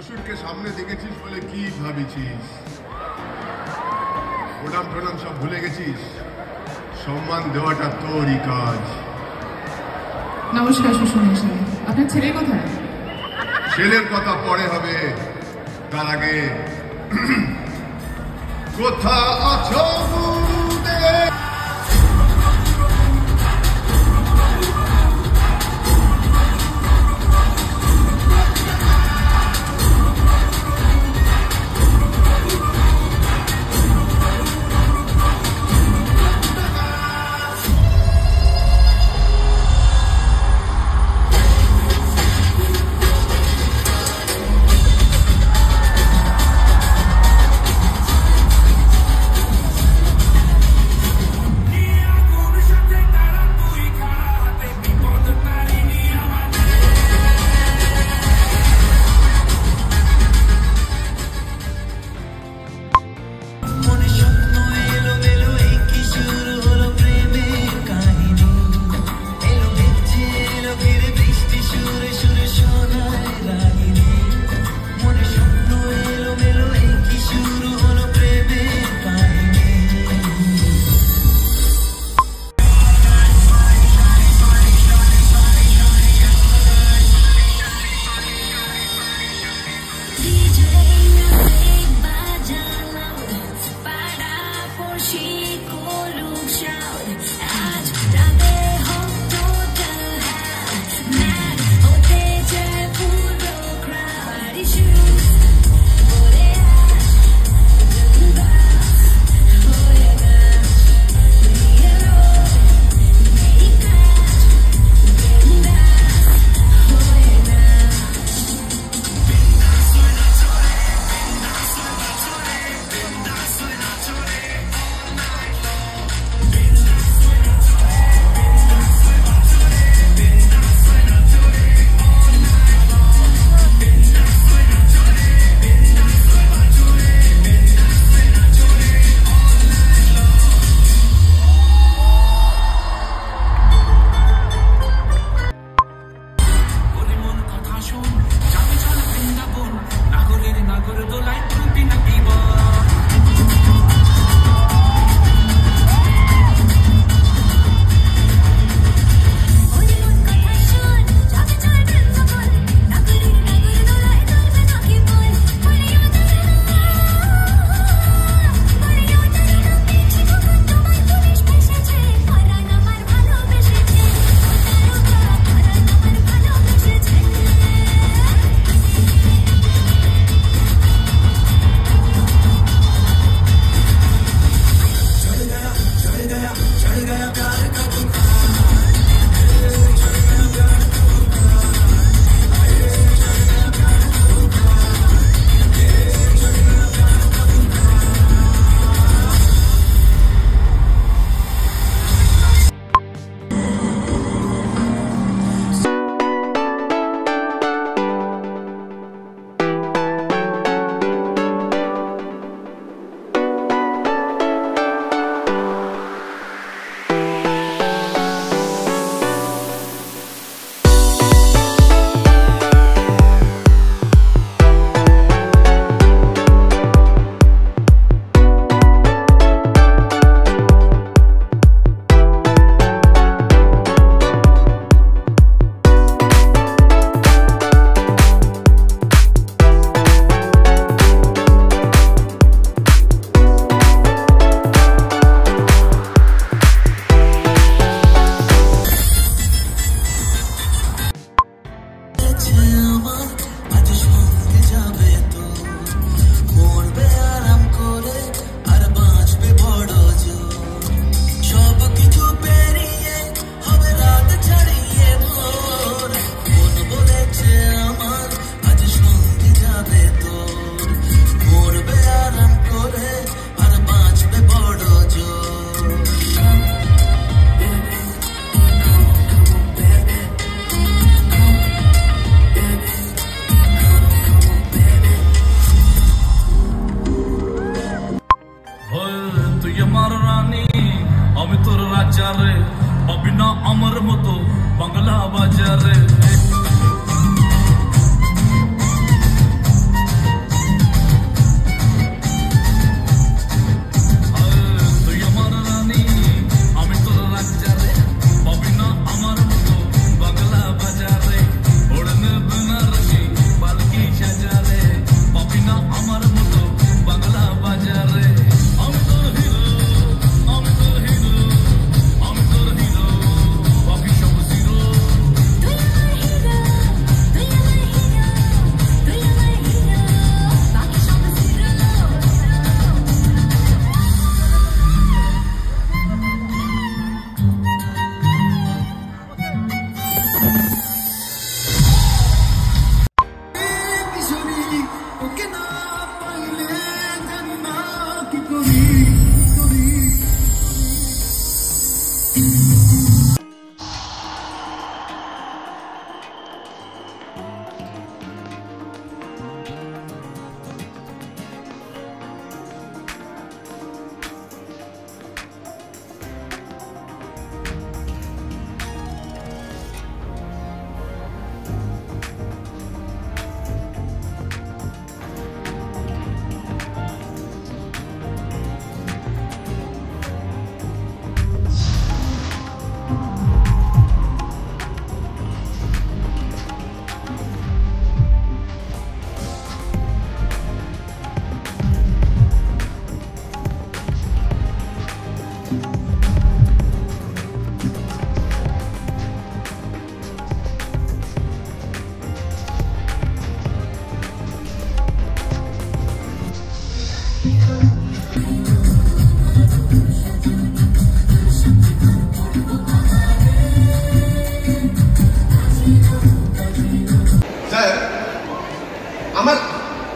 শ্বশুরকে সামনে দেখেছিস বলে কি ভাবিছিস? প্রণাম প্রণাম সব ভুলে গেছিস? সম্মান দেওয়াটা তোরই কাজ। নমস্কার শ্বশুর মশাই, আপনার ছেলে কোথায়? ছেলের কথা পরে হবে, তার আগে কোথা আছো?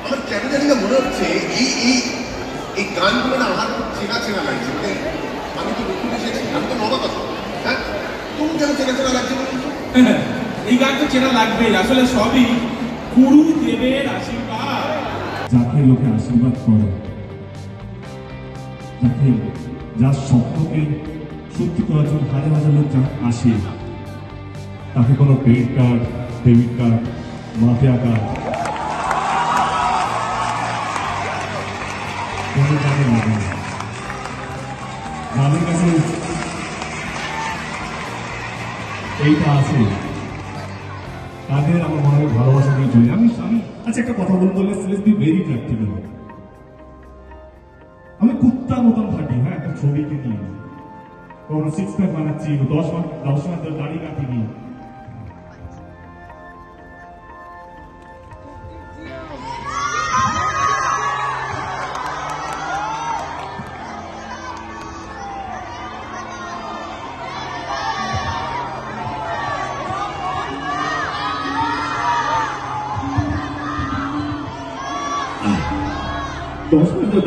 আমার কেন জানি না মনে হচ্ছে এই গানগুলো না আমার খুব চেনা চেনা লাগছে। মানে আমি তো নতুন এসেছি, আমি তো নবাক আছি, হ্যাঁ তুমি কেন চেনা চেনা লাগছে বলুন তো? এই গান তো চেনা লাগবেই, আসলে সবই গুরুদেবের আশীর্বাদ। যাকে লোকে আশীর্বাদ করে, যাকে যার স্বপ্নকে সত্যি করার জন্য হাজার হাজার লোক যা আসে, তাকে কোনো credit card, debit card, mafia card কোনো কাজে লাগে না। যাদের কাছে এইটা আছে তাদের আমার মনে হয় ভালোবাসা নিয়ে চলে। আমি আচ্ছা একটা কথা বলতে বললে লেটস বি ভেরি প্র্যাকটিক্যাল। আমি কুত্তার মতন থাকি, হ্যাঁ, একটা ছবিকে নিয়ে কোনো সিক্স প্যাক বানাচ্ছি, 10 মাস দাড়ি কাটিনি।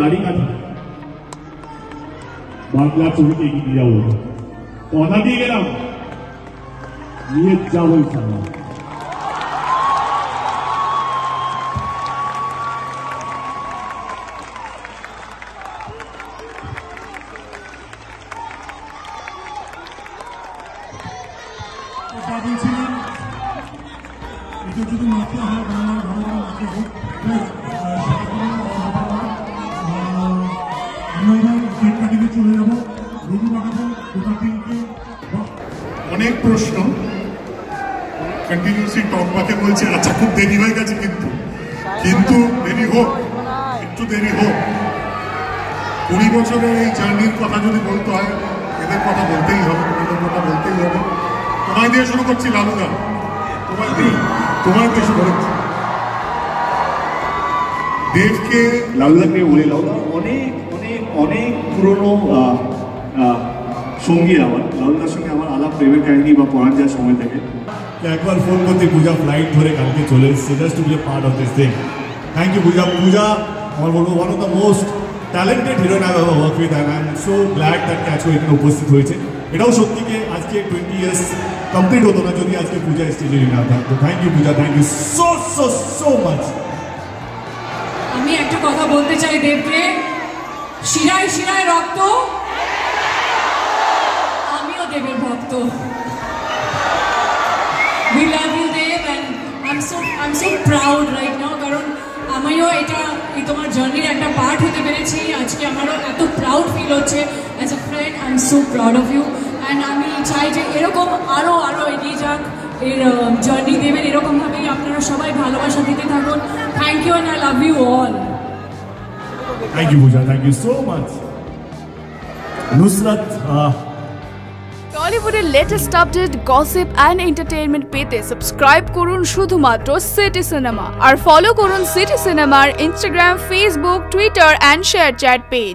দাড়ি কাটি বাংলা ছবিতে এগিয়ে যাবো, কথা দিয়ে গেলাম, নিয়ে যাবো ইনশাআল্লাহ। বলছিলাম এটা যদি মাত্রা হয় বাংলার ভালো মাত্রা হোক, চলে যাবো রুগী বানাবো গোটা দিনকে। অনেক প্রশ্ন কন্টিনিউসলি টকবাকে বলছে, আচ্ছা খুব দেরি হয়ে গেছে, কিন্তু দেরি হোক, একটু দেরি হোক। 20 বছরের এই জার্নির কথা যদি বলতে হয়, এদের কথা বলতেই হবে, এদের কথা বলতেই হবে। তোমায় দিয়ে শুরু করছি লালুদা, তোমায় দিয়ে শুরু করছি। দেবকে লালুদাকে বলে, লালুদা অনেক অনেক অনেক পুরনো সঙ্গী আমার। লালুদার সঙ্গে আমার আলাপ প্রেমের কাহিনী বা পড়ার যাওয়ার সময় থেকে একবার ফোন করতে পূজা ফ্লাইট ধরে কালকে চলে এসেছে just to be a part of this thing. Thank you Pooja. Pooja আমার বলবো one of the most talented heroine I have work with, and I am so glad that আজকে এখানে উপস্থিত হয়েছে। এটাও সত্যি যে আজকে 20 ইয়ার্স কমপ্লিট হতো না যদি আজকে পূজা স্টেজে না থাকতো। Thank you Puja, thank you so so so much. আমি একটা কথা বলতে চাই দেবকে, শিরায় শিরায় রক্ত, আমিও দেবের ভক্ত। We love you Dev, and I'm so proud right now, কারণ আমিও এটা তোমার জার্নির একটা পার্ট হতে পেরেছি। আজকে আমারও এত প্রাউড ফিল হচ্ছে as a friend. I am so proud of you, and আমি চাই যে এরকম আরও এগিয়ে যাক এর জার্নি দেবের, এরকমভাবেই আপনারা সবাই ভালোবাসা দিতে থাকুন। Thank you, and I love you all. Thank you Pooja, thank you so much. Nusrat, টলিউডের latest update, gossip and entertainment পেতে সাবস্ক্রাইব করুন শুধুমাত্র সিটি সিনেমা, আর ফলো করুন সিটি সিনেমার Instagram, Facebook, Twitter and ShareChat page.